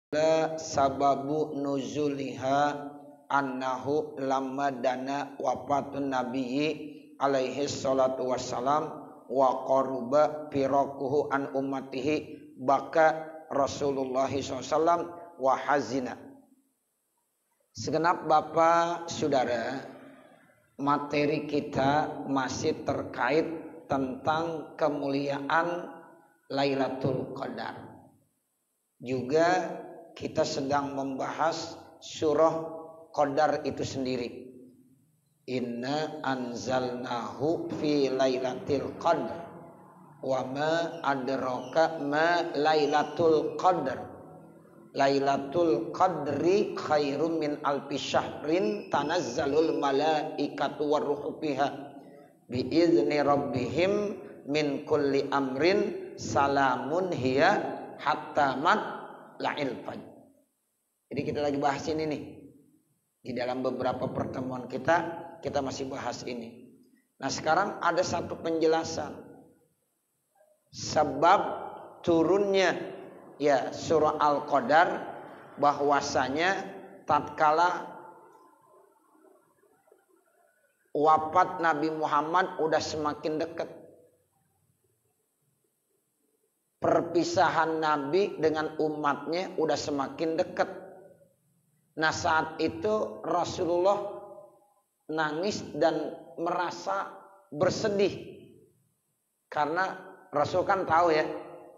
La sababu nuzuliha annahu lamma dana wafatun nabiyyi alaihi salatu wassalam wa qaruba firaquhu an ummatihi baka Rasulullah SAW wa hazina. Segenap Bapak Saudara, materi kita masih terkait tentang kemuliaan Lailatul Qadar. Juga kita sedang membahas surah Qadar itu sendiri. Inna anzalnahu fi lailatul qadr wa ma adraka ma lailatul qadr. Lailatul qadri khairum min alfi syahrin tanazzalul malaikatu warruhu fiha bi izni rabbihim min kulli amrin salamun hiya hatta matla'il fajr. Jadi kita lagi bahas ini nih. Di dalam beberapa pertemuan kita masih bahas ini. Nah, sekarang ada satu penjelasan sebab turunnya ya surah Al-Qadar, bahwasanya tatkala wafat Nabi Muhammad udah semakin dekat. Perpisahan Nabi dengan umatnya udah semakin dekat. Nah, saat itu Rasulullah nangis dan merasa bersedih. Karena Rasul kan tahu ya,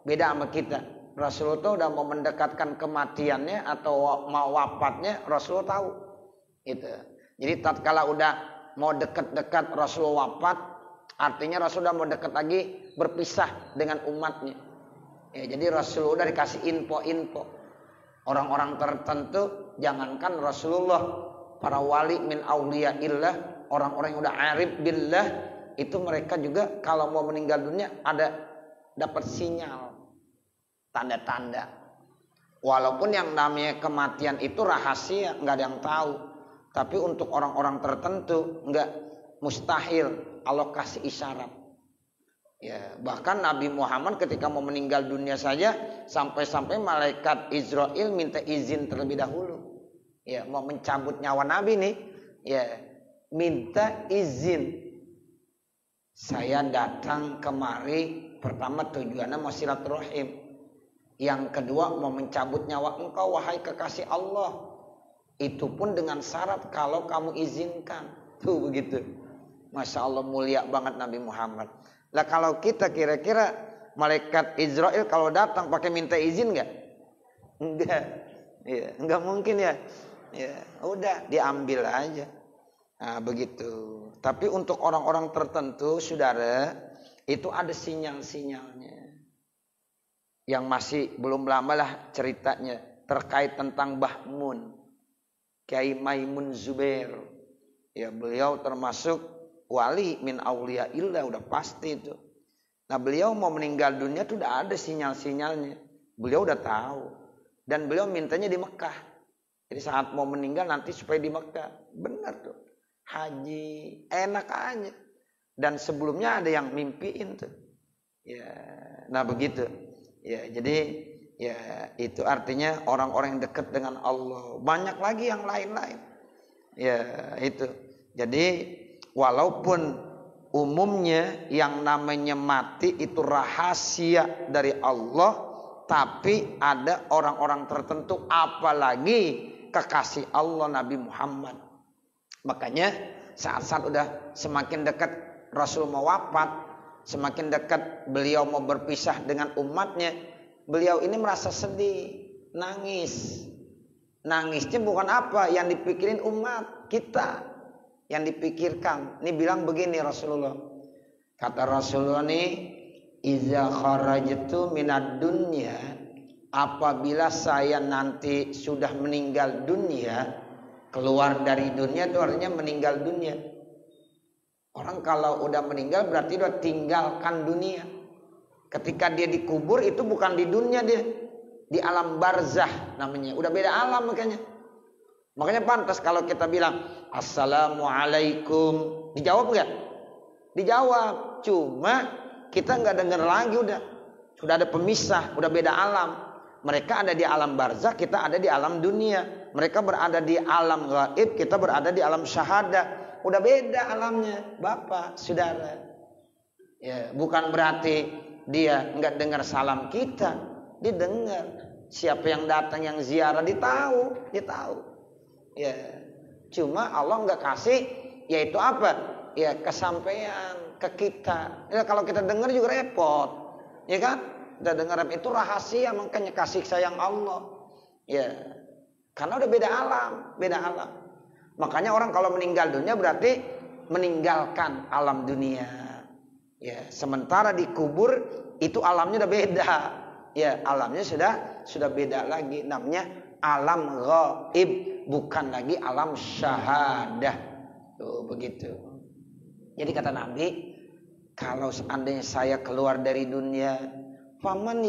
beda sama kita. Rasul itu udah mau mendekatkan kematiannya atau mau wafatnya, Rasul tahu. Gitu. Jadi tatkala udah mau dekat-dekat Rasul wafat, artinya Rasul udah mau dekat lagi berpisah dengan umatnya. Ya, jadi Rasul udah dikasih info-info. Orang-orang tertentu, jangankan Rasulullah, para wali min auliyaillah, orang-orang yang udah arif billah, itu mereka juga kalau mau meninggal dunia ada dapat sinyal, tanda-tanda. Walaupun yang namanya kematian itu rahasia, nggak ada yang tahu. Tapi untuk orang-orang tertentu nggak mustahil Allah kasih isyarat. Ya, bahkan Nabi Muhammad ketika mau meninggal dunia saja sampai-sampai malaikat Israel minta izin terlebih dahulu. Ya, mau mencabut nyawa Nabi nih, ya, minta izin. Saya datang kemari, pertama tujuannya mau silaturahim. Yang kedua mau mencabut nyawa engkau wahai kekasih Allah. Itu pun dengan syarat kalau kamu izinkan. Tuh begitu. Masya Allah, mulia banget Nabi Muhammad. Lah kalau kita kira-kira malaikat Israel kalau datang pakai minta izin nggak? Enggak. Ya, enggak mungkin ya. Ya, udah diambil aja. Nah, begitu. Tapi untuk orang-orang tertentu, saudara, itu ada sinyal-sinyalnya. Yang masih belum lama lah ceritanya terkait tentang Bahmun. Kiai Maimun Zubair. Ya, beliau termasuk wali min auliyaillah, udah pasti itu. Nah, beliau mau meninggal dunia tuh udah ada sinyal-sinyalnya. Beliau udah tahu. Dan beliau mintanya di Mekah. Jadi saat mau meninggal nanti supaya di Mekah. Benar tuh. Haji, enak aja. Dan sebelumnya ada yang mimpiin tuh. Ya, nah begitu. Ya, jadi ya itu artinya orang-orang yang dekat dengan Allah. Banyak lagi yang lain-lain. Ya, itu. Jadi walaupun umumnya yang namanya mati itu rahasia dari Allah, tapi ada orang-orang tertentu, apalagi kekasih Allah Nabi Muhammad. Makanya saat-saat udah semakin dekat Rasul mau wafat, semakin dekat beliau mau berpisah dengan umatnya, beliau ini merasa sedih, nangis. Nangisnya bukan apa yang dipikirin umat kita. Yang dipikirkan. Ini bilang begini Rasulullah. Kata Rasulullah nih, iza kharajtu minad dunya, apabila saya nanti sudah meninggal dunia, keluar dari dunia itu artinya meninggal dunia. Orang kalau udah meninggal berarti udah tinggalkan dunia. Ketika dia dikubur itu bukan di dunia dia, di alam barzah namanya. Udah beda alam makanya. Makanya pantas kalau kita bilang Assalamualaikum, dijawab nggak? Dijawab. Cuma kita nggak dengar lagi udah. Sudah ada pemisah, udah beda alam. Mereka ada di alam barzakh, kita ada di alam dunia. Mereka berada di alam gaib, kita berada di alam syahadah. Udah beda alamnya, Bapak, Saudara. Ya, bukan berarti dia enggak dengar salam kita, dia dengar. Siapa yang datang yang ziarah dia tahu. Ya. Cuma Allah enggak kasih yaitu apa? Ya, kesampaian ke kita. Ya, kalau kita dengar juga repot. Ya kan? Kita dengar itu rahasia, makanya kasih sayang Allah. Ya. Karena udah beda alam. Makanya orang kalau meninggal dunia berarti meninggalkan alam dunia. Ya, sementara dikubur itu alamnya udah beda. Ya, alamnya sudah beda lagi. Namanya alam ghaib, bukan lagi alam syahadah. Tuh begitu. Jadi kata Nabi, kalau seandainya saya keluar dari dunia, faman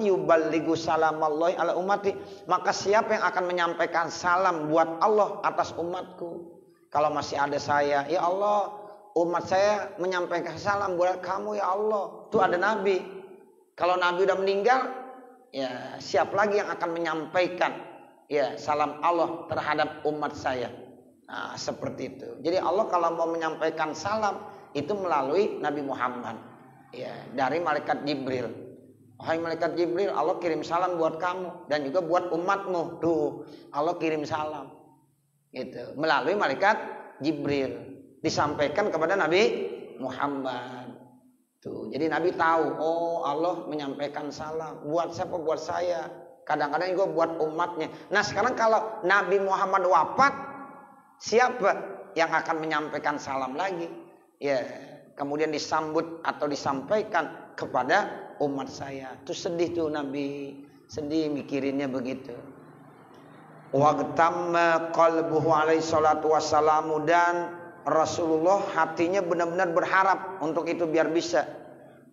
yuballighu salamallahi ala ummati, maka siapa yang akan menyampaikan salam buat Allah atas umatku? Kalau masih ada saya, ya Allah, umat saya menyampaikan salam buat kamu ya Allah. Itu ada Nabi. Kalau Nabi udah meninggal, ya siapa lagi yang akan menyampaikan ya salam Allah terhadap umat saya? Nah, seperti itu. Jadi Allah kalau mau menyampaikan salam itu melalui Nabi Muhammad. Ya, dari malaikat Jibril. Wahai malaikat Jibril, Allah kirim salam buat kamu dan juga buat umatmu. Tuh, Allah kirim salam. Gitu. Melalui malaikat Jibril disampaikan kepada Nabi Muhammad. Tuh, jadi Nabi tahu, oh Allah menyampaikan salam buat siapa? Buat saya. Kadang-kadang juga buat umatnya. Nah, sekarang kalau Nabi Muhammad wafat, siapa yang akan menyampaikan salam lagi? Ya, kemudian disambut atau disampaikan kepada umat saya. Itu sedih tuh Nabi, sedih mikirinnya begitu. Waqtamma qalbuhu alaihi salatu wassalamu, dan Rasulullah hatinya benar-benar berharap untuk itu biar bisa.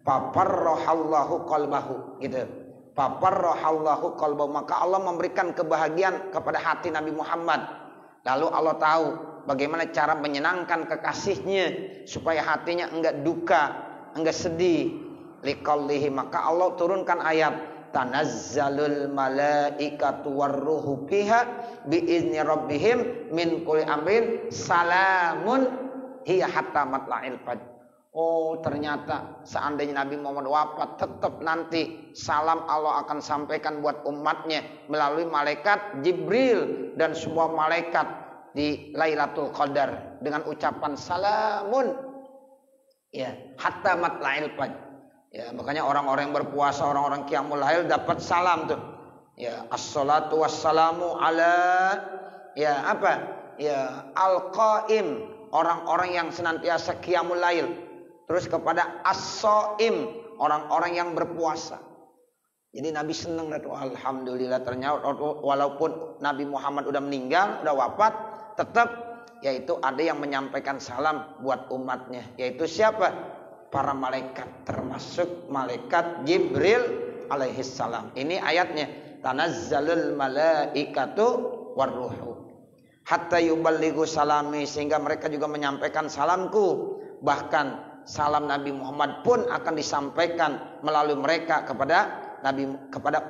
Fafarrahallahu qalbahu, gitu. Fafarrahallahu qalbahu, maka Allah memberikan kebahagiaan kepada hati Nabi Muhammad. Lalu Allah tahu bagaimana cara menyenangkan kekasihnya supaya hatinya enggak duka, enggak sedih. Liqaulihi, maka Allah turunkan ayat tanazzalul malaikatu warruhu fiha biizni rabbihim min kulli amrin salamun hiya hatta matla'il fajr. Oh, ternyata seandainya Nabi Muhammad wafat, tetap nanti salam Allah akan sampaikan buat umatnya melalui malaikat Jibril dan semua malaikat di Lailatul Qadar dengan ucapan salamun ya hatta matla'il fajr. Ya, makanya orang-orang yang berpuasa, orang-orang qiyamul lail dapat salam tuh. Ya, as-salatu wassalamu ala ya apa? Ya, al-qaim, orang-orang yang senantiasa qiyamul lail. Terus kepada as-shaim, orang-orang yang berpuasa. Jadi Nabi senang tuh, alhamdulillah, ternyata walaupun Nabi Muhammad udah meninggal, udah wafat, tetap yaitu ada yang menyampaikan salam buat umatnya, yaitu siapa? Para malaikat, termasuk malaikat Jibril alaihissalam. Ini ayatnya, tanazzalul malaikatu warruhu hatta yuballighu salami, sehingga mereka juga menyampaikan salamku. Bahkan salam Nabi Muhammad pun akan disampaikan melalui mereka kepada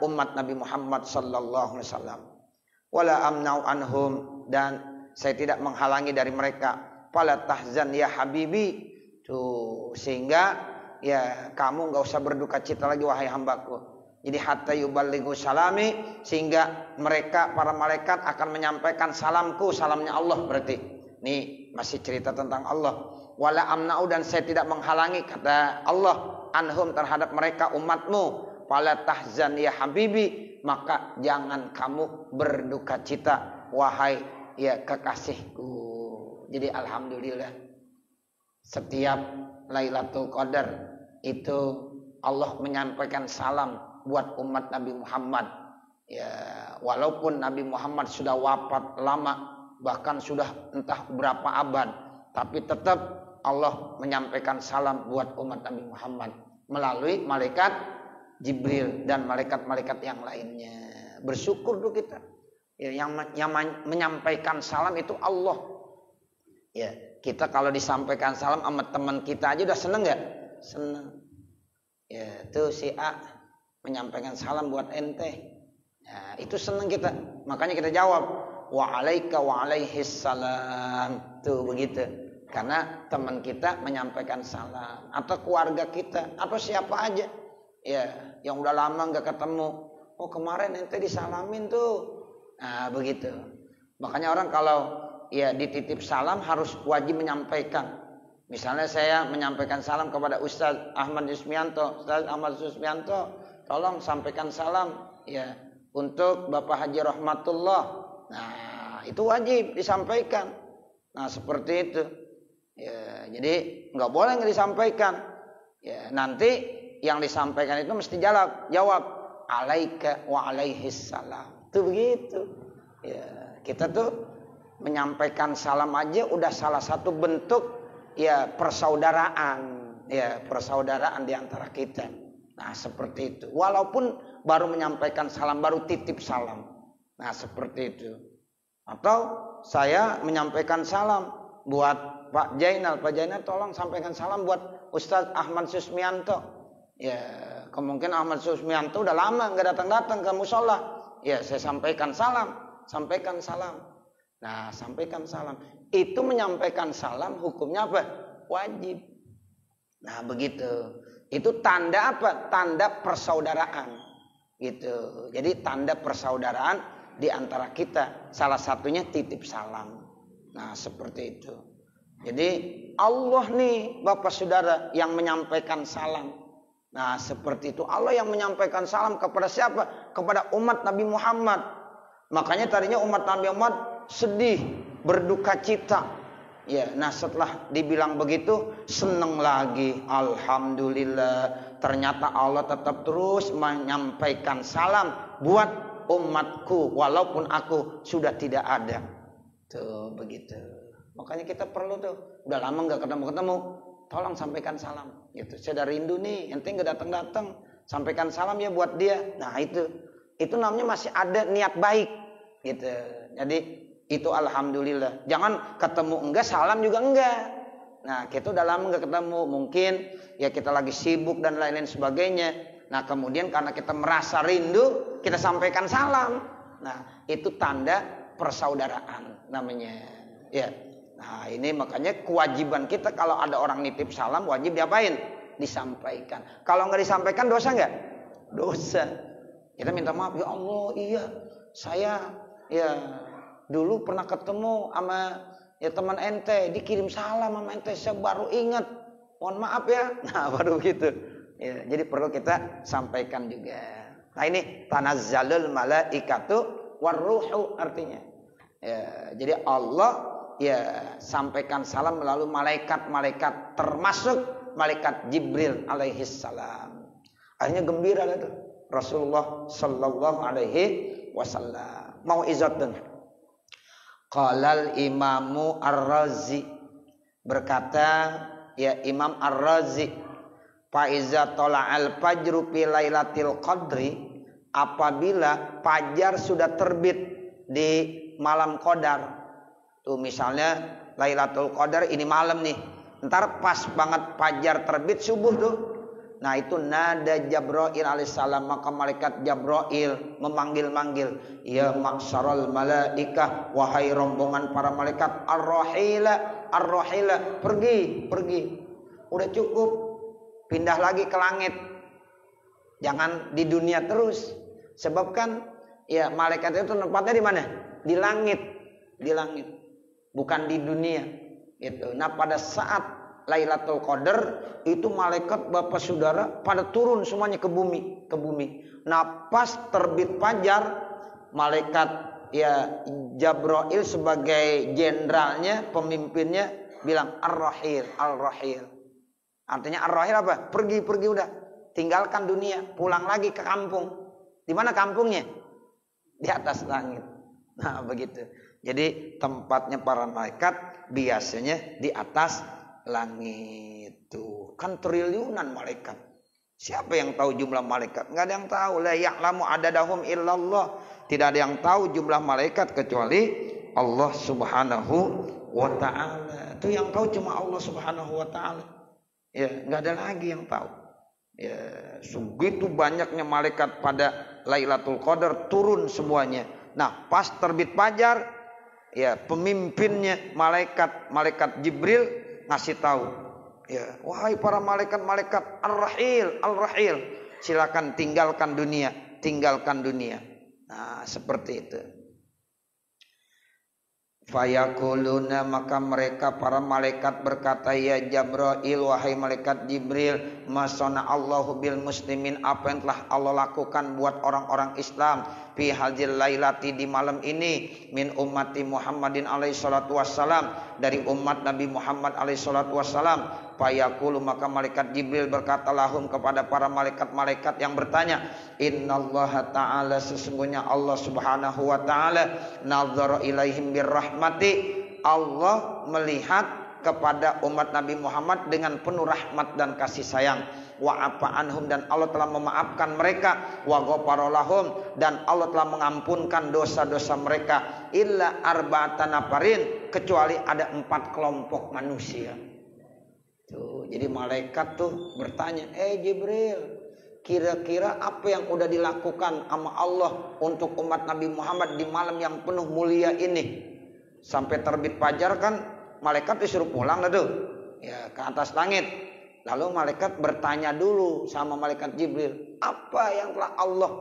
umat Nabi Muhammad sallallahu alaihi wasallam. Wala amnau anhum, dan saya tidak menghalangi dari mereka. Fala tahzan ya habibi, tuh, sehingga ya kamu nggak usah berduka cita lagi wahai hambaku. Jadi hatta yuballighu salami, sehingga mereka para malaikat akan menyampaikan salamku, salamnya Allah berarti. Ini masih cerita tentang Allah. Wala amna'u, dan saya tidak menghalangi, kata Allah, anhum, terhadap mereka umatmu. Fala tahzan ya habibi, maka jangan kamu berduka cita wahai ya kekasihku. Jadi alhamdulillah, setiap Lailatul Qadar itu Allah menyampaikan salam buat umat Nabi Muhammad. Ya, walaupun Nabi Muhammad sudah wafat lama, bahkan sudah entah berapa abad, tapi tetap Allah menyampaikan salam buat umat Nabi Muhammad melalui malaikat Jibril dan malaikat-malaikat yang lainnya. Bersyukur tuh kita. Ya, yang menyampaikan salam itu Allah. Ya, kita kalau disampaikan salam sama teman kita aja udah seneng gak? Seneng. Ya, tuh si A menyampaikan salam buat ente. Nah, itu senang kita. Makanya kita jawab, wa alaika wa alaihis salam. Tuh begitu. Karena teman kita menyampaikan salam, atau keluarga kita, atau siapa aja. Ya, yang udah lama nggak ketemu. Oh, kemarin ente disalamin tuh. Nah, begitu. Makanya orang kalau ya dititip salam harus wajib menyampaikan. Misalnya saya menyampaikan salam kepada Ustaz Ahmad Yusmianto. Ustaz Ahmad Yusmianto, tolong sampaikan salam ya untuk Bapak Haji Rahmatullah. Nah, itu wajib disampaikan. Nah, seperti itu. Ya, jadi nggak boleh nggak disampaikan. Ya, nanti yang disampaikan itu mesti jawab alaika wa alaihis salam. Itu begitu. Ya, kita tuh menyampaikan salam aja udah salah satu bentuk ya persaudaraan, ya persaudaraan di antara kita. Nah, seperti itu. Walaupun baru menyampaikan salam, baru titip salam. Nah, seperti itu. Atau saya menyampaikan salam buat Pak Jainal. Pak Jainal tolong sampaikan salam buat Ustaz Ahmad Susmianto. Ya, kemungkinan Ahmad Susmianto udah lama nggak datang-datang ke musola. Ya, saya sampaikan salam. Sampaikan salam. Nah, sampaikan salam. Itu menyampaikan salam hukumnya apa? Wajib. Nah, begitu. Itu tanda apa? Tanda persaudaraan. Gitu. Jadi tanda persaudaraan di antara kita. Salah satunya titip salam. Nah, seperti itu. Jadi Allah nih Bapak Saudara yang menyampaikan salam. Nah, seperti itu. Allah yang menyampaikan salam kepada siapa? Kepada umat Nabi Muhammad. Makanya tadinya umat Nabi Muhammad sedih, berduka cita. Ya, nah setelah dibilang begitu, senang lagi. Alhamdulillah, ternyata Allah tetap terus menyampaikan salam buat umatku walaupun aku sudah tidak ada. Tuh begitu. Makanya kita perlu tuh, udah lama nggak ketemu, tolong sampaikan salam. Gitu. Saya udah rindu nih, ente nggak datang, sampaikan salam ya buat dia. Nah itu namanya masih ada niat baik. Gitu. Jadi itu alhamdulillah. Jangan ketemu enggak, salam juga enggak. Nah, kita udah lama enggak ketemu. Mungkin ya kita lagi sibuk dan lain-lain sebagainya. Nah, kemudian karena kita merasa rindu, kita sampaikan salam. Nah, itu tanda persaudaraan namanya. Ya. Nah, ini makanya kewajiban kita kalau ada orang nitip salam wajib diapain? Disampaikan. Kalau enggak disampaikan dosa enggak? Dosa. Kita minta maaf, ya Allah, iya. Saya ya dulu pernah ketemu sama ya teman ente, dikirim salam sama ente, saya baru ingat, mohon maaf ya. Nah, baru begitu ya, jadi perlu kita sampaikan juga. Nah, ini tanazzalul malaikatu warruhu artinya ya, jadi Allah ya sampaikan salam melalui malaikat-malaikat, termasuk malaikat Jibril alaihi salam. Akhirnya gembira itu Rasulullah sallallahu alaihi wasallam. Mau izatun. Qalal Imamu Ar-Razi, berkata ya Imam Ar-Razi, fa iza tala'al fajru fi lailatul qadri, apabila fajar sudah terbit di malam qadar. Tuh misalnya Lailatul Qadar ini malam nih. Ntar pas banget fajar terbit subuh tuh. Nah, itu nada Jabrail alaihissalam, maka malaikat Jabrail memanggil-manggil, ya maksarul malaikah, wahai rombongan para malaikat, ar-rahila, pergi. Udah cukup, pindah lagi ke langit. Jangan di dunia terus. Sebab kan ya malaikat itu tempatnya di mana? Di langit. Bukan di dunia. Gitu. Nah, pada saat Lailatul Qadar itu malaikat Bapak Saudara pada turun semuanya ke bumi. Nah, pas terbit fajar, malaikat ya Jabrail sebagai jenderalnya, pemimpinnya bilang ar-rahil. Artinya ar-rahil apa? Pergi udah. Tinggalkan dunia, pulang lagi ke kampung. Di mana kampungnya? Di atas langit. Nah, begitu. Jadi tempatnya para malaikat biasanya di atas langit. Tuh kan triliunan malaikat. Siapa yang tahu jumlah malaikat? Nggak ada yang tahu. La ya'lamu adadahum illallah. Tidak ada yang tahu jumlah malaikat kecuali Allah Subhanahu wa ta'ala. Itu yang tahu cuma Allah Subhanahu wa ta'ala. Ya, nggak ada lagi yang tahu. Ya, segitu banyaknya malaikat pada Lailatul Qadar turun semuanya. Nah, pas terbit fajar, ya pemimpinnya malaikat Jibril ngasih tahu, ya, wahai para malaikat Ar-Rahil, silakan tinggalkan dunia. Nah, seperti itu. Fayaquluna, maka mereka para malaikat berkata, ya Jibril, wahai malaikat Jibril, masana Allahu bil muslimin, apa yang telah Allah lakukan buat orang-orang Islam fi hadzal lailati, di malam ini, min ummati Muhammadin alaihi salatu wassalam, dari umat Nabi Muhammad alaihi salatu wassalam. Fayaqulu, maka malaikat Jibril berkata lahum, kepada para malaikat-malaikat yang bertanya, innallaha ta'ala, sesungguhnya Allah subhanahu wa ta'ala, nazara ilaihim birrahmati, Allah melihat kepada umat Nabi Muhammad dengan penuh rahmat dan kasih sayang. Wa afa anhum, dan Allah telah memaafkan mereka. Wa ghafara lahum, dan Allah telah mengampunkan dosa-dosa mereka. Illa arba'atan nafarin, kecuali ada 4 kelompok manusia. Tuh, jadi malaikat tuh bertanya, Jibril, kira-kira apa yang udah dilakukan sama Allah untuk umat Nabi Muhammad di malam yang penuh mulia ini? Sampai terbit fajar kan malaikat disuruh pulang lah tuh, ya, ke atas langit. Lalu malaikat bertanya dulu sama malaikat Jibril, apa yang telah Allah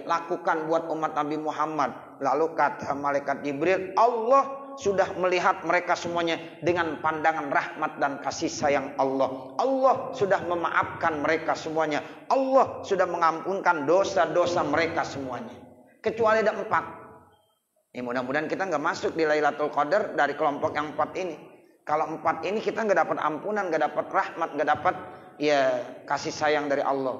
lakukan buat umat Nabi Muhammad? Lalu kata malaikat Jibril, Allah sudah melihat mereka semuanya dengan pandangan rahmat dan kasih sayang Allah. Allah sudah memaafkan mereka semuanya. Allah sudah mengampunkan dosa-dosa mereka semuanya. Kecuali ada 4. Mudah-mudahan kita nggak masuk di Lailatul Qadar dari kelompok yang 4 ini. Kalau 4 ini kita nggak dapat ampunan, nggak dapat rahmat, nggak dapat kasih sayang dari Allah.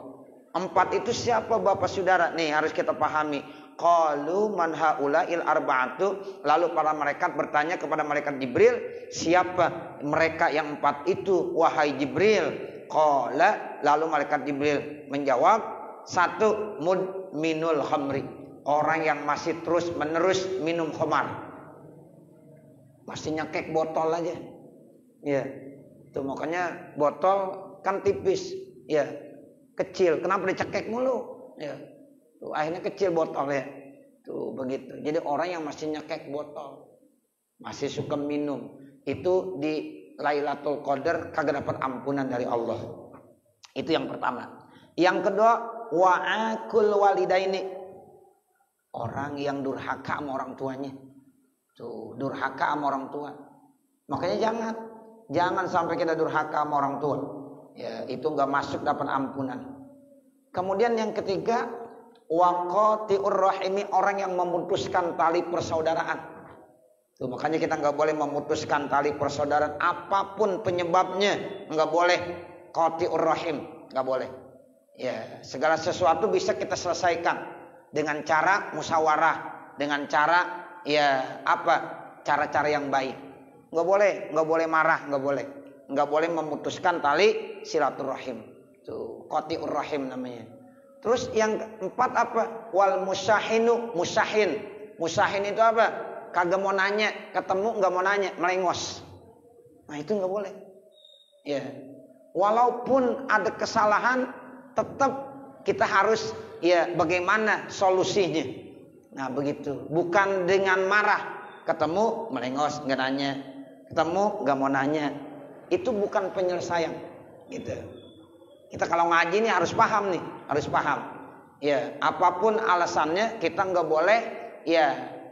4 itu siapa Bapak Saudara? Nih harus kita pahami. Qalu man haula'il arba'atu, lalu para malaikat bertanya kepada malaikat Jibril, siapa mereka yang 4 itu wahai Jibril? Qala, lalu malaikat Jibril menjawab, 1 mudminul khamri, orang yang masih terus menerus minum khamar, masih nyekek botol aja. Ya, itu makanya botol kan tipis, ya, kecil, kenapa dicekek mulu? Ya, tuh, akhirnya kecil botolnya. Tuh begitu. Jadi orang yang masih nyekek botol, masih suka minum, itu di Lailatul Qadar kagak dapat ampunan dari Allah. Itu yang pertama. Yang kedua, wa'akul walidaini, orang yang durhaka sama orang tuanya. Tuh, durhaka sama orang tua. Makanya jangan sampai kita durhaka sama orang tua. Ya, itu enggak masuk dapat ampunan. Kemudian yang ketiga, waqati'ur rahimi, orang yang memutuskan tali persaudaraan. Tuh, makanya kita nggak boleh memutuskan tali persaudaraan apapun penyebabnya, nggak boleh. Qati'ur rahim, nggak boleh. Ya, segala sesuatu bisa kita selesaikan dengan cara musyawarah, dengan cara cara-cara yang baik. Nggak boleh marah, nggak boleh memutuskan tali silaturahim. Tuh, qati'ur rahim namanya. Terus yang 4 apa? Wal musahinu, musahin. Musahin itu apa? Kagak mau nanya, ketemu nggak mau nanya, melengos. Nah, itu nggak boleh. Ya. Walaupun ada kesalahan, tetap kita harus bagaimana solusinya. Nah, begitu. Bukan dengan marah, ketemu melengos, nggak nanya. Ketemu nggak mau nanya. Itu bukan penyelesaian. Gitu. Kita kalau ngaji nih harus paham nih, harus paham. Ya, apapun alasannya kita nggak boleh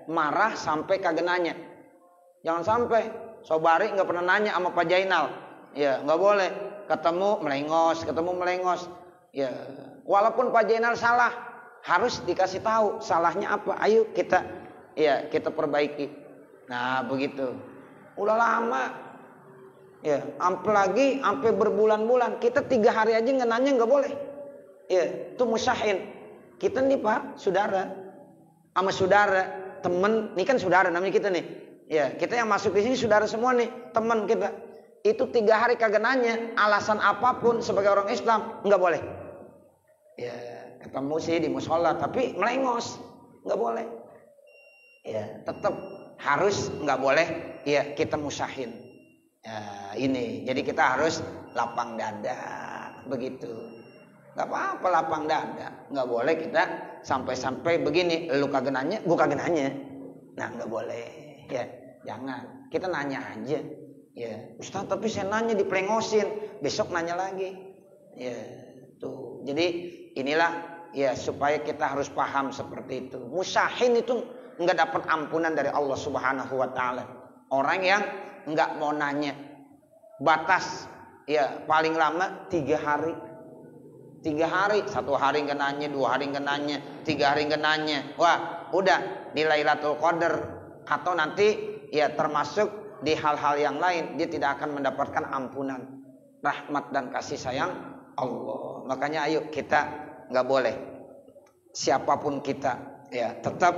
marah sampai kagak nanya. Jangan sampai Sobari nggak pernah nanya sama Pak Jainal. Ya, nggak boleh. Ketemu melengos. Ya, walaupun Pak Jainal salah, harus dikasih tahu salahnya apa. Ayo kita perbaiki. Nah, begitu. Udah lama. Ya, apalagi sampai berbulan-bulan. Kita 3 hari aja nggak nanya, nggak boleh. Ya, itu musahin. Kita nih Pak, saudara, sama saudara, temen, ini kan saudara namanya kita nih. Ya, kita yang masuk di sini saudara semua nih, teman kita. Itu 3 hari kagak nanya, alasan apapun sebagai orang Islam nggak boleh. Ya, ketemu sih di musola, tapi melengos, nggak boleh. Ya, tetap harus nggak boleh. Ya, kita musahin. Ya, ini jadi kita harus lapang dada begitu. Nggak apa-apa lapang dada. Nggak boleh kita sampai begini. Lu kagak nanya, gua kagak nanya. Nah nggak boleh. Ya jangan. Kita nanya aja. Ya Ustaz tapi saya nanya diplengosin. Besok nanya lagi. Ya tuh. Jadi inilah ya supaya kita harus paham seperti itu. Musyahin itu nggak dapat ampunan dari Allah Subhanahu Wa Taala. Orang yang nggak mau nanya. Batas ya paling lama 3 hari. 3 hari, 1 hari nggak nanya, 2 hari nggak nanya, 3 hari nggak nanya. Wah, udah di Lailatul Qadar atau nanti ya termasuk di hal-hal yang lain dia tidak akan mendapatkan ampunan, rahmat dan kasih sayang Allah. Makanya ayo kita nggak boleh siapapun kita ya tetap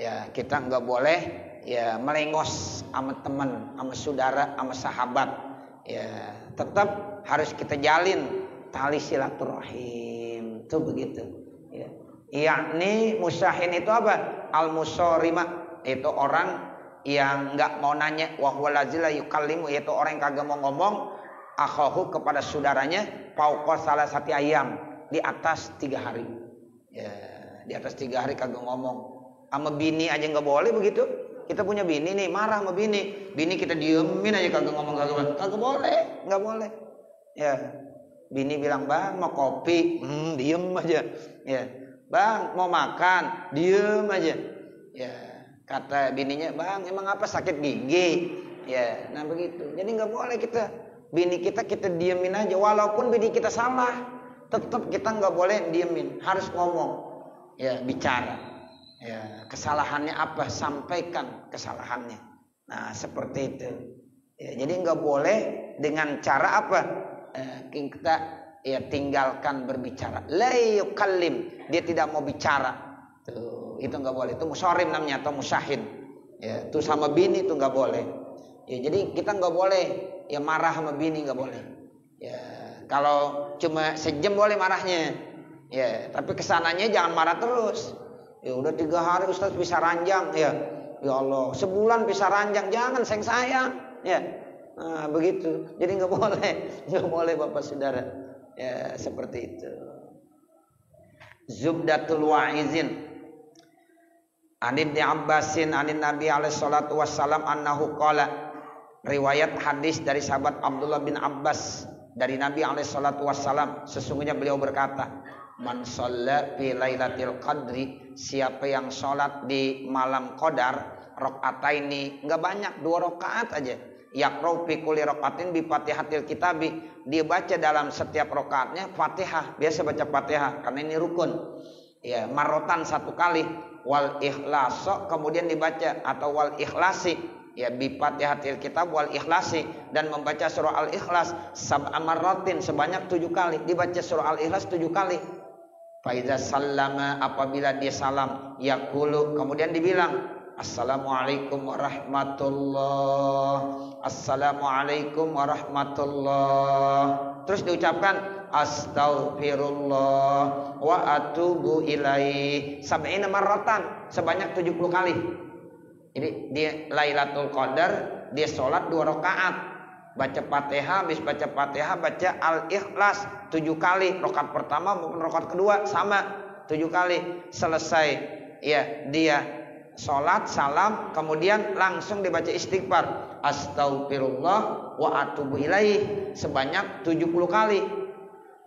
ya kita nggak boleh ya melengos sama teman, sama saudara, sama sahabat. Ya tetap harus kita jalin tali silaturahim itu begitu ya. Yakni musyahin itu apa? Al-musharima itu orang yang nggak mau nanya, wa huwa lazila yukallimu yaitu orang yang kagak mau ngomong akhahu kepada saudaranya fauqa salasati ayam di atas 3 hari ya, di atas 3 hari kagak ngomong. Sama bini aja nggak boleh begitu. Kita punya bini nih, marah sama bini kita diemin aja kagak ngomong, kagak boleh, nggak boleh ya. Bini bilang, bang mau kopi, diem aja. Ya, bang mau makan, diem aja. Ya, kata bininya, bang emang apa sakit gigi? Ya, nah begitu. Jadi nggak boleh kita bini kita diemin aja. Walaupun bini kita salah, tetap kita nggak boleh diemin, harus ngomong. Ya, bicara. Ya, kesalahannya apa? Sampaikan kesalahannya. Nah, seperti itu. Ya, jadi nggak boleh dengan cara apa? Kita ya tinggalkan berbicara. La yukallim, dia tidak mau bicara. Tuh, itu nggak boleh. Itu musyarim namanya atau musyahin. Ya, itu sama bini itu nggak boleh. Ya, jadi kita nggak boleh ya marah sama bini nggak boleh. Ya, kalau cuma sejam boleh marahnya. Ya, tapi kesananya jangan marah terus. Ya udah 3 hari Ustaz bisa ranjang ya. Ya Allah, sebulan bisa ranjang, jangan sayang. Ya. Nah, begitu. Jadi nggak boleh Bapak Saudara. Ya, seperti itu. Zubdatul wa'izin. An Ibnu Abbasin anin Nabi alaihi salatu wassalam annahu qala. Riwayat hadis dari sahabat Abdullah bin Abbas dari Nabi alaihi salatu wassalam, sesungguhnya beliau berkata, man shalla fi lailatul qadri, siapa yang sholat di malam qadar, rakaataini, enggak banyak, 2 rakaat aja. Yaqra'u fi kulli rakaatin bi Fatihatil Kitabi, dia baca dalam setiap rakaatnya Fatihah, biasa baca Fatihah karena ini rukun. Ya, marotan 1 kali, wal ikhlas, kemudian dibaca atau wal ikhlasi, ya bi Fatihatil Kitab wal ikhlasi, dan membaca surah Al-Ikhlas sab'a marratin, sebanyak 7 kali, dibaca surah Al-Ikhlas 7 kali. Faiza sallama, apabila dia salam, yaqulu, kemudian dibilang Assalamualaikum warahmatullah, Assalamualaikum warahmatullah. Terus diucapkan Astaghfirullah wa atubu ilaih sab'ina marratan, sebanyak 70 kali. Jadi dia Lailatul Qadar, dia sholat 2 rakaat, baca Fatihah, habis baca Fatihah baca Al-Ikhlas 7 kali, rakaat pertama maupun rakaat kedua sama 7 kali. Selesai ya dia sholat salam, kemudian langsung dibaca istighfar Astaghfirullah wa atubu ilaih sebanyak 70 kali.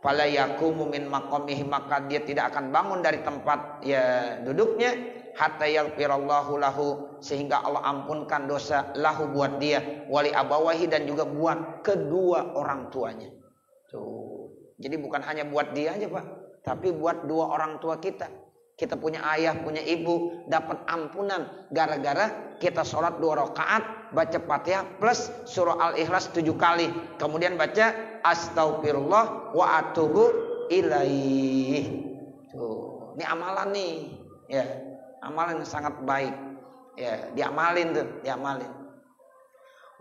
Fala yaqumu min maqamihi, maka dia tidak akan bangun dari tempat ya duduknya hatta yaghfirallahu lahu, sehingga Allah ampunkan dosa lahu buat dia, wali abawahi, dan juga buat kedua orang tuanya. Tuh. Jadi bukan hanya buat dia aja Pak, tapi buat 2 orang tua kita. Kita punya ayah, punya ibu, dapat ampunan gara-gara kita sholat 2 rakaat, baca Fatihah plus surah Al-Ikhlas 7 kali, kemudian baca Astaghfirullah wa atubu ilaih. Tuh, ini amalan nih, ya, amalan yang sangat baik, ya, diamalin tuh, diamalin.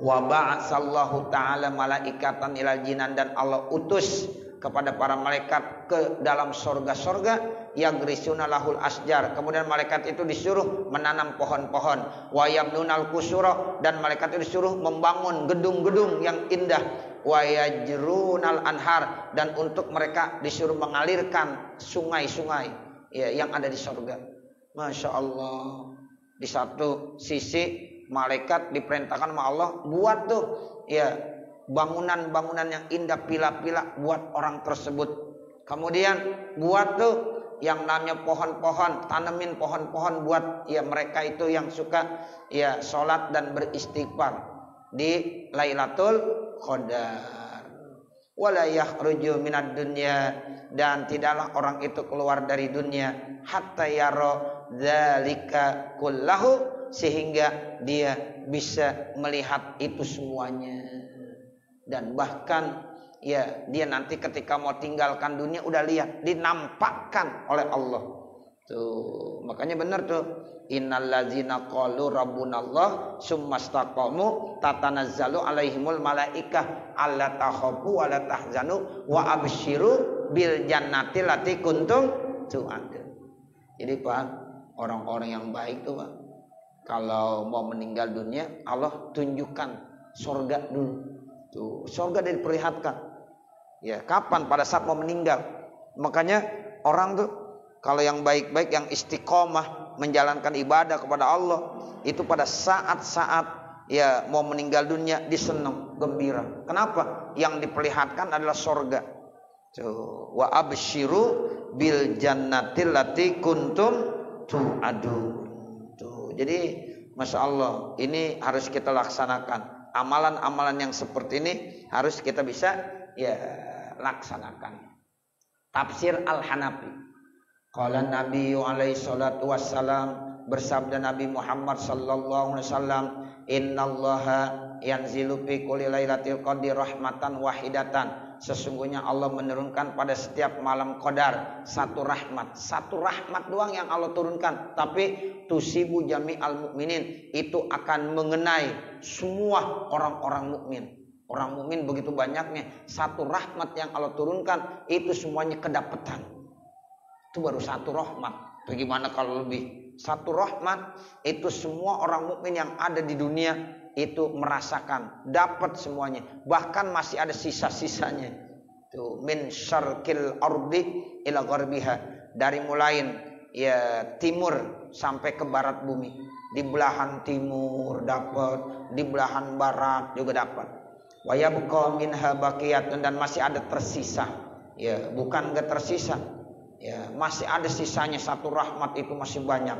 Wa ba'atsallahu ta'ala malaikatan ilal jinan, dan Allah utus kepada para malaikat ke dalam sorga-sorga, yagrisuna lahul asjar, kemudian malaikat itu disuruh menanam pohon-pohon, wa yabnunal kusura, dan malaikat itu disuruh membangun gedung-gedung yang indah, wa yajrunal anhar, dan untuk mereka disuruh mengalirkan sungai-sungai ya yang ada di surga. Masya Allah. Di satu sisi malaikat diperintahkan sama Allah buat tuh ya bangunan-bangunan yang indah, pila-pila buat orang tersebut. Kemudian buat tuh yang namanya pohon-pohon, tanemin pohon-pohon buat ya mereka itu yang suka ya sholat dan beristighfar di Lailatul Qadar. Wala yakhruju minad dunya, dan tidaklah orang itu keluar dari dunia hatta yara dzalika kullahu, sehingga dia bisa melihat itu semuanya. Dan bahkan ya dia nanti ketika mau tinggalkan dunia udah lihat, dinampakkan oleh Allah. Tuh, makanya benar tuh. Innal ladzina qalu rabbunallah summastaqamu tatanazzalu alaihimul malaikah alla takhafu wa la tahzanu wa absyiru bil jannati lati kuntum tu'adun. Jadi Pak, orang-orang yang baik tuh Pak, kalau mau meninggal dunia Allah tunjukkan surga dulu. Tuh, surga diperlihatkan. Ya, kapan? Pada saat mau meninggal. Makanya orang tuh kalau yang baik-baik, yang istiqomah menjalankan ibadah kepada Allah, itu pada saat-saat ya mau meninggal dunia disenang, gembira. Kenapa? Yang diperlihatkan adalah surga. Wa absyiru bil jannatil lati kuntum tu'adun. Tuh, jadi Masya Allah, ini harus kita laksanakan. Amalan-amalan yang seperti ini harus kita bisa ya laksanakan. Tafsir Al-Hanafi. Qala Nabi alaihi salatu wassalam, bersabda Nabi Muhammad sallallahu alaihi wasallam, innallaha yanzilu fi kulli lailatul qadri rahmatan wahidatan. Sesungguhnya Allah menurunkan pada setiap malam qadar satu rahmat doang yang Allah turunkan, tapi tusibu jami'al mukminin, itu akan mengenai semua orang-orang mukmin. Orang mukmin begitu banyaknya, satu rahmat yang Allah turunkan itu semuanya kedapatan. Itu baru satu rahmat. Bagaimana kalau lebih? Satu rahmat itu semua orang mukmin yang ada di dunia itu merasakan, dapat semuanya. Bahkan masih ada sisa-sisanya. Tuh, min syarqil ardi ila gharbiha, dari mulai ya timur sampai ke barat bumi. Di belahan timur dapat, di belahan barat juga dapat. Wa yabqa minha baqiyatun, dan masih ada tersisa. Ya, bukan enggak tersisa. Ya, masih ada sisanya, satu rahmat itu masih banyak.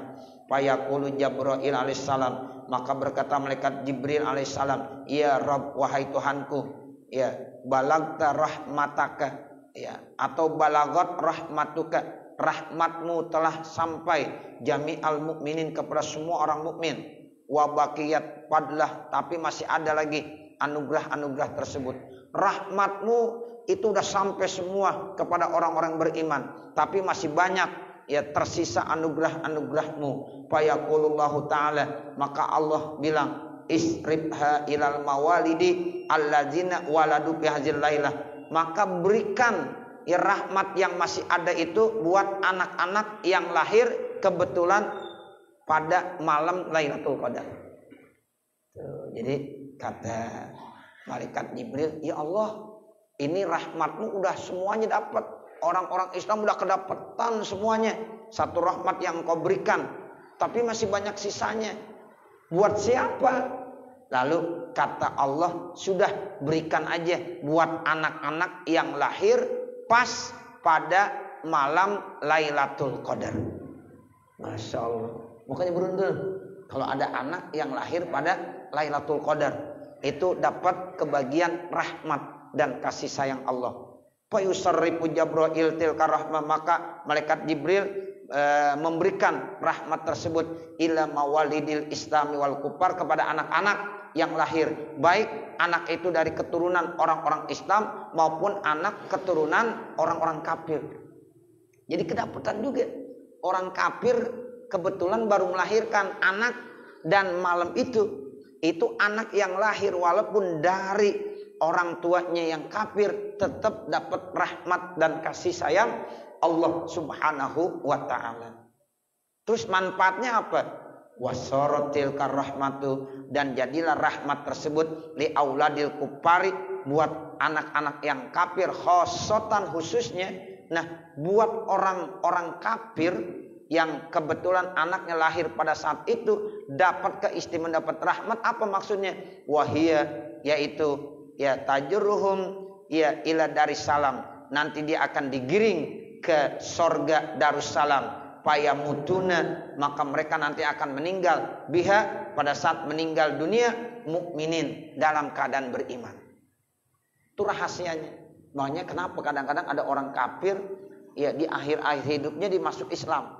Fayaqulu Jibril alaihissalam, maka berkata malaikat Jibril alaihissalam, ya Rabb, wahai Tuhanku, ya balagta rahmataka, ya atau balagot rahmatuka, rahmatmu telah sampai jami'al mukminin, kepada semua orang mukmin. Wa baqiyat fadlah, tapi masih ada lagi anugerah-anugerah tersebut. Rahmatmu itu udah sampai semua kepada orang-orang beriman, tapi masih banyak ya tersisa anugerah-anugerahmu. Fayaqulullahu ta'ala, maka Allah bilang, isribha ilal mawalidi alladzina waladu fi hadzal lailah, maka berikan ya rahmat yang masih ada itu buat anak-anak yang lahir kebetulan pada malam Lailatul Qadar. Jadi kata malaikat Jibril, ya Allah, ini rahmatmu udah semuanya dapat. Orang-orang Islam udah kedapatan semuanya. Satu rahmat yang kau berikan, tapi masih banyak sisanya. Buat siapa? Lalu kata Allah, sudah berikan aja buat anak-anak yang lahir pas pada malam Lailatul Qadar. Masya Allah. Makanya beruntung kalau ada anak yang lahir pada Lailatul Qadar, itu dapat kebagian rahmat dan kasih sayang Allah. Fa yusarrifu Jibril tilka rahmah, maka malaikat Jibril memberikan rahmat tersebut ila mawalidil islami wal kufar, kepada anak-anak yang lahir, baik anak itu dari keturunan orang-orang Islam maupun anak keturunan orang-orang kafir. Jadi kedapatan juga orang kafir kebetulan baru melahirkan anak, dan malam itu anak yang lahir walaupun dari orang tuanya yang kafir tetap dapat rahmat dan kasih sayang Allah Subhanahu wa ta'ala. Terus manfaatnya apa? Wasaratil karahmatu, dan jadilah rahmat tersebut li auladil kufari, buat anak-anak yang kafir khosotan khususnya. Nah, buat orang-orang kafir yang kebetulan anaknya lahir pada saat itu dapat keistimewaan, dapat rahmat, apa maksudnya? Wahia, yaitu ya tajruhum ya ila Darussalam, nanti dia akan digiring ke sorga Darussalam. Payamutuna, maka mereka nanti akan meninggal biha, pada saat meninggal dunia mukminin, dalam keadaan beriman. Itu rahasianya. Makanya kenapa kadang-kadang ada orang kafir ya di akhir-akhir hidupnya dimasuk Islam.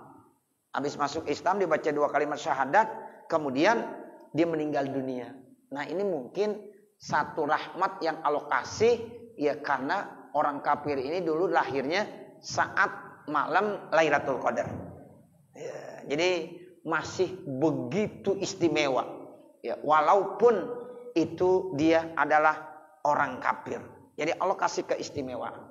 Habis masuk Islam dibaca 2 kalimat syahadat, kemudian dia meninggal dunia. Nah, ini mungkin satu rahmat yang Allah kasih ya, karena orang kafir ini dulu lahirnya saat malam Lailatul Qadar. Ya, jadi masih begitu istimewa ya, walaupun itu dia adalah orang kafir. Jadi Allah kasih keistimewaan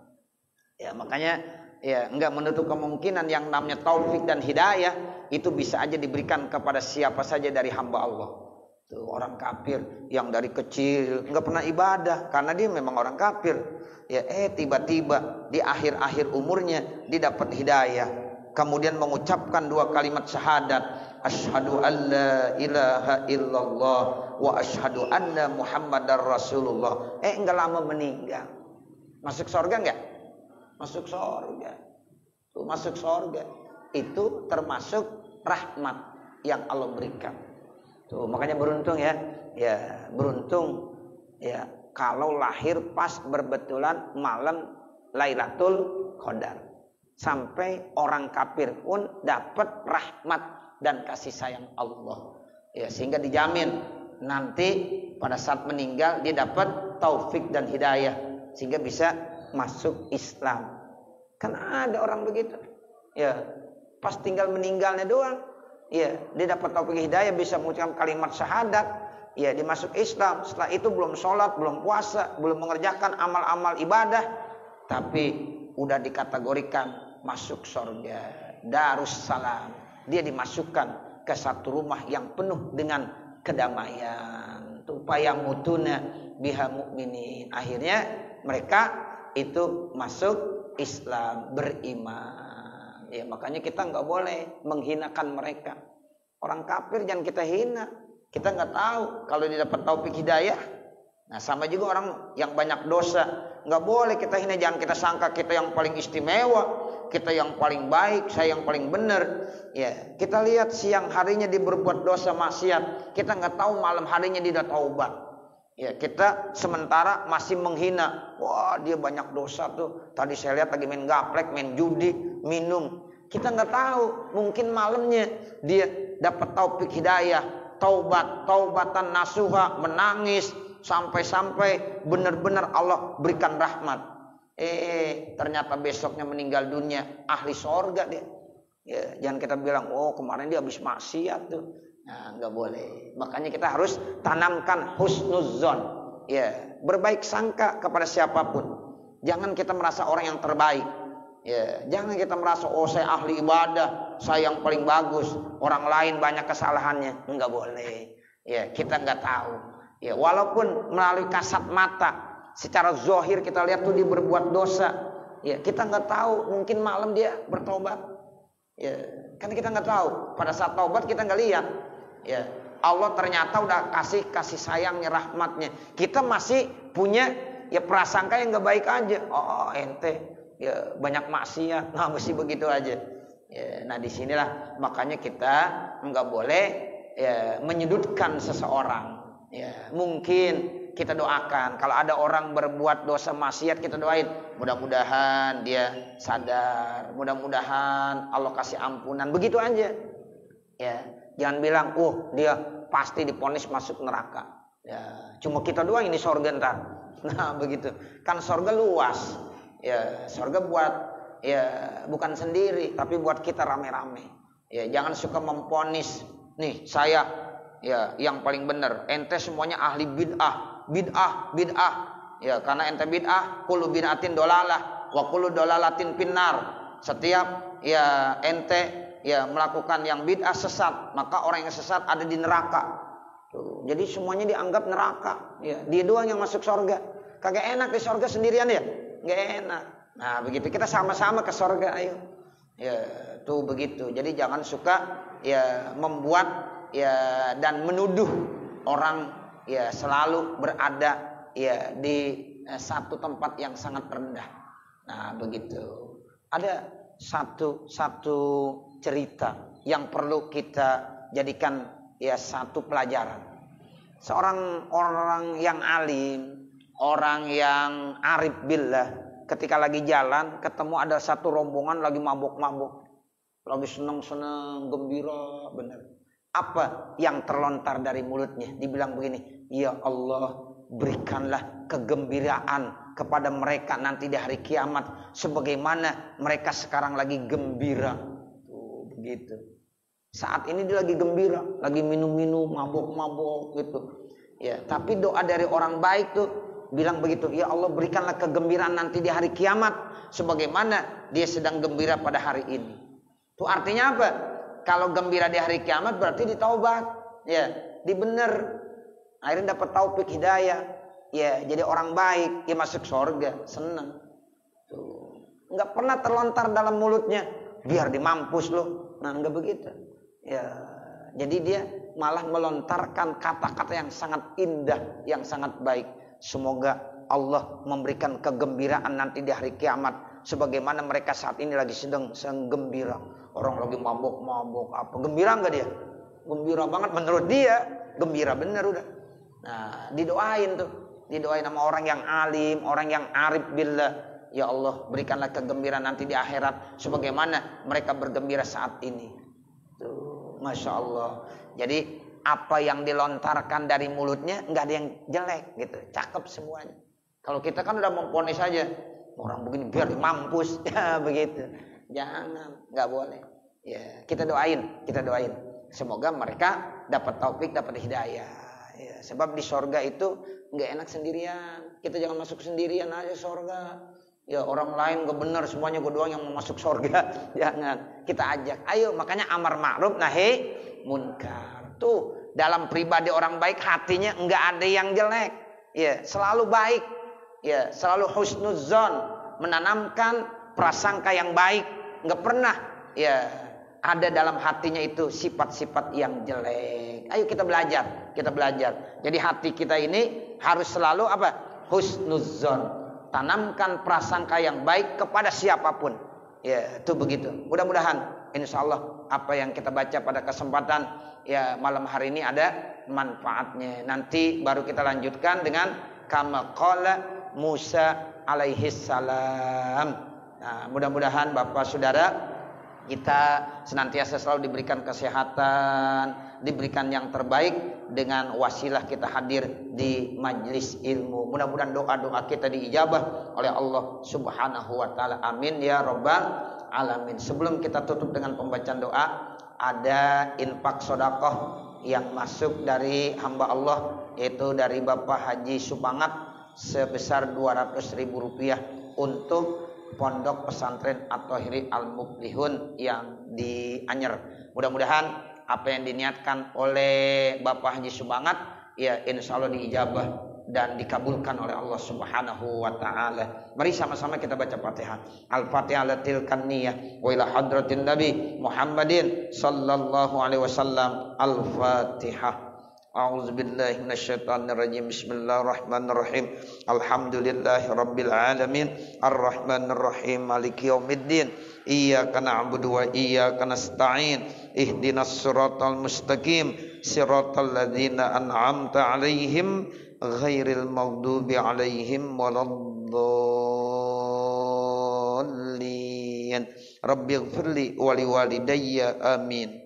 ya, makanya ya enggak menutup kemungkinan yang namanya taufik dan hidayah itu bisa aja diberikan kepada siapa saja dari hamba Allah. Tuh, orang kafir yang dari kecil enggak pernah ibadah karena dia memang orang kafir ya, tiba-tiba di akhir-akhir umurnya dia dapat hidayah, kemudian mengucapkan 2 kalimat syahadat, asyhadu alla ilaha illallah wa asyhadu anna muhammadar rasulullah. Enggak lama meninggal. Masuk surga enggak? Masuk surga. Tuh, masuk surga. Itu termasuk rahmat yang Allah berikan. Tuh, makanya beruntung ya. Ya, beruntung ya kalau lahir pas berbetulan malam Lailatul Qadar. Sampai orang kafir pun dapat rahmat dan kasih sayang Allah. Ya, sehingga dijamin nanti pada saat meninggal dia dapat taufik dan hidayah sehingga bisa masuk Islam. Kan ada orang begitu. Ya, pas tinggal meninggalnya doang, ya, dia dapat taufik hidayah, bisa mengucapkan kalimat syahadat, ya, dia masuk Islam. Setelah itu belum sholat, belum puasa, belum mengerjakan amal-amal ibadah, tapi udah dikategorikan masuk surga Darussalam. Dia dimasukkan ke satu rumah yang penuh dengan kedamaian. Upaya mutuna biha mukminin. Akhirnya mereka itu masuk Islam, beriman. Ya, makanya kita nggak boleh menghinakan mereka. Orang kafir jangan kita hina. Kita nggak tahu kalau dia dapat taufik hidayah. Nah, sama juga orang yang banyak dosa, nggak boleh kita hina. Jangan kita sangka kita yang paling istimewa, kita yang paling baik, saya yang paling benar. Ya, kita lihat siang harinya dia berbuat dosa maksiat, kita nggak tahu malam harinya dia udah taubat. Ya, kita sementara masih menghina. Wah, dia banyak dosa tuh. Tadi saya lihat lagi main gaplek, main judi, minum. Kita nggak tahu, mungkin malamnya dia dapat taufik hidayah, taubatan nasuha, menangis sampai benar-benar Allah berikan rahmat. Ternyata besoknya meninggal dunia ahli sorga dia. Ya, jangan kita bilang, oh kemarin dia habis maksiat tuh. Nah, nggak boleh. Makanya kita harus tanamkan husnuzon. Ya, berbaik sangka kepada siapapun. Jangan kita merasa orang yang terbaik. Ya, jangan kita merasa, oh saya ahli ibadah, saya yang paling bagus, orang lain banyak kesalahannya. Nggak boleh. Ya, kita nggak tahu. Ya, walaupun melalui kasat mata, secara zahir kita lihat tuh dia berbuat dosa. Ya, kita nggak tahu, mungkin malam dia bertobat. Ya, kan kita nggak tahu. Pada saat taubat kita nggak lihat. Ya, Allah ternyata udah kasih sayangnya, rahmatnya. Kita masih punya ya prasangka yang nggak baik aja. Oh ente ya banyak maksiat, nah mesti begitu aja. Ya, nah disinilah makanya kita nggak boleh ya menyudutkan seseorang. Ya, mungkin kita doakan kalau ada orang berbuat dosa maksiat, kita doain mudah-mudahan dia sadar, mudah-mudahan Allah kasih ampunan, begitu aja. Ya, jangan bilang dia pasti divonis masuk neraka. Ya, cuma kita doang ini surga ntar. Nah begitu, kan surga luas. Ya, surga buat ya bukan sendiri, tapi buat kita rame-rame. Ya, jangan suka memvonis nih saya ya yang paling benar, ente semuanya ahli bid'ah. Ya, karena ente bid'ah, kullu bid'atin dolalah wa kullu dolalatin finnar. Setiap ya ente ya melakukan yang bid'ah sesat, maka orang yang sesat ada di neraka. Tuh, jadi semuanya dianggap neraka. Ya, dia doang yang masuk surga. Kagak enak di surga sendirian ya? Nggak enak. Nah begitu, kita sama-sama ke surga, ayo. Ya tuh begitu. Jadi jangan suka ya membuat ya dan menuduh orang ya selalu berada ya di satu tempat yang sangat rendah. Nah begitu. Ada satu cerita yang perlu kita jadikan ya satu pelajaran. Seorang orang yang alim, orang yang arif billah, ketika lagi jalan ketemu ada satu rombongan lagi mabuk-mabuk, lagi senang-senang, gembira, benar. Apa yang terlontar dari mulutnya? Dibilang begini, ya Allah, berikanlah kegembiraan kepada mereka nanti di hari kiamat sebagaimana mereka sekarang lagi gembira. Tuh, begitu. Saat ini dia lagi gembira, lagi minum-minum, mabuk-mabuk gitu. Ya, tapi doa dari orang baik tuh bilang begitu, ya Allah berikanlah kegembiraan nanti di hari kiamat sebagaimana dia sedang gembira pada hari ini. Itu artinya apa? Kalau gembira di hari kiamat berarti ditaubat, ya, dibener. Akhirnya dapat taufik hidayah, ya, jadi orang baik, ya masuk surga, senang. Tuh, nggak pernah terlontar dalam mulutnya, biar dimampus lo. Nah, nggak begitu. Ya, jadi dia malah melontarkan kata-kata yang sangat indah, yang sangat baik. Semoga Allah memberikan kegembiraan nanti di hari kiamat sebagaimana mereka saat ini lagi sedang gembira. Orang lagi mabuk-mabuk apa? Gembira enggak dia? Gembira banget menurut dia, gembira bener udah. Nah, didoain tuh. Didoain sama orang yang alim, orang yang arif billah. Ya Allah, berikanlah kegembiraan nanti di akhirat sebagaimana mereka bergembira saat ini. Tuh, Masya Allah. Jadi apa yang dilontarkan dari mulutnya nggak ada yang jelek gitu, cakep semuanya. Kalau kita kan udah memponis saja, orang begini biar mampus, ya begitu. Jangan, nggak boleh. Ya kita doain. Semoga mereka dapat taufik, dapat hidayah. Ya, sebab di sorga itu nggak enak sendirian. Kita jangan masuk sendirian aja sorga. Ya orang lain gak benar semuanya gue doang yang mau masuk surga. Jangan, kita ajak. Ayo, makanya amar ma'ruf nahi munkar. Tuh dalam pribadi orang baik hatinya nggak ada yang jelek. Ya selalu baik. Ya selalu husnuzon, menanamkan prasangka yang baik. Nggak pernah ya ada dalam hatinya itu sifat-sifat yang jelek. Ayo kita belajar. Jadi hati kita ini harus selalu apa? Husnuzon. Tanamkan prasangka yang baik kepada siapapun. Ya, itu begitu. Mudah-mudahan insya Allah apa yang kita baca pada kesempatan ya malam hari ini ada manfaatnya. Nanti baru kita lanjutkan dengan kama qala Musa alaihi salam. Nah, mudah-mudahan Bapak Saudara kita senantiasa selalu diberikan kesehatan, diberikan yang terbaik dengan wasilah kita hadir di majlis ilmu. Mudah-mudahan doa-doa kita diijabah oleh Allah Subhanahu wa taala. Amin ya rabbal alamin. Sebelum kita tutup dengan pembacaan doa, ada infak sedekah yang masuk dari hamba Allah, yaitu dari Bapak Haji Supangat sebesar Rp200.000 untuk Pondok Pesantren At-Thahiri Al-Muflihun yang di Anyer. Mudah-mudahan apa yang diniatkan oleh Bapak Haji Subangat ya insya Allah diijabah dan dikabulkan oleh Allah Subhanahu wa taala. Mari sama-sama kita baca Fatihah. Al-Fatihah latil kaniyah wa ila hadratin Nabi Muhammadin sallallahu alaihi wasallam. Al-Fatihah. A'udzubillahi minasyaitonirrajim. Bismillahirrahmanirrahim. Alhamdulillahirabbil alamin. Arrahmanirrahim. Maliki yaumiddin. Iyyaka na'budu wa iyyaka nasta'in. Ihdinas siratal mustaqim. Siratal ladzina an'amta 'alaihim ghairil maghdubi 'alaihim waladdallin. Rabbighfirli wa liwalidayya. Amin.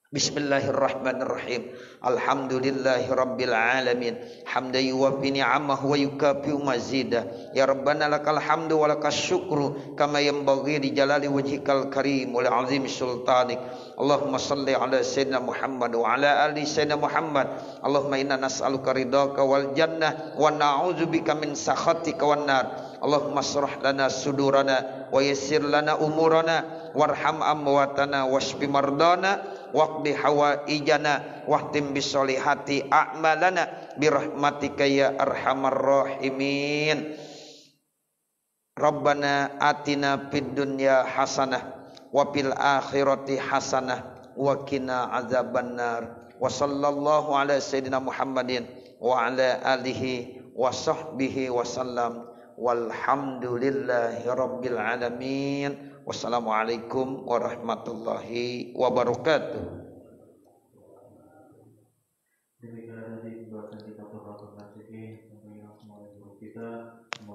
Bismillahirrahmanirrahim. Alhamdulillahirabbil alamin. Hamdan yuwaffi ni'amahu wa yukafi'u mazidah. Ya Rabbana lakal hamdu wa lakas syukru kama yanbaghi li jalali wajhikal karim wal azim sultanik. Allahumma salli ala sayyidina Muhammad wa ala ali sayyidina Muhammad. Allahumma inna nas'aluka ridhaka wal jannah wa na'udzubika min sakhatika wan nar. Allahumma shrah lana sudurana wa yassir lana umurana warham amwatana washfi mardana waqdi hawaijana wahtim bisolihati a'malana birahmatika ya arhamar rahimin. Rabbana atina fid dunya hasanah wa fil akhirati hasanah wa qina azabannar. Wa sallallahu ala sayyidina Muhammadin wa ala alihi wa sahbihi wa sallam. Walhamdulillahi rabbil alamin. Wassalamualaikum warahmatullahi wabarakatuh. Demikian tadi pembahasan kita tentang nasib ini, semua guru kita.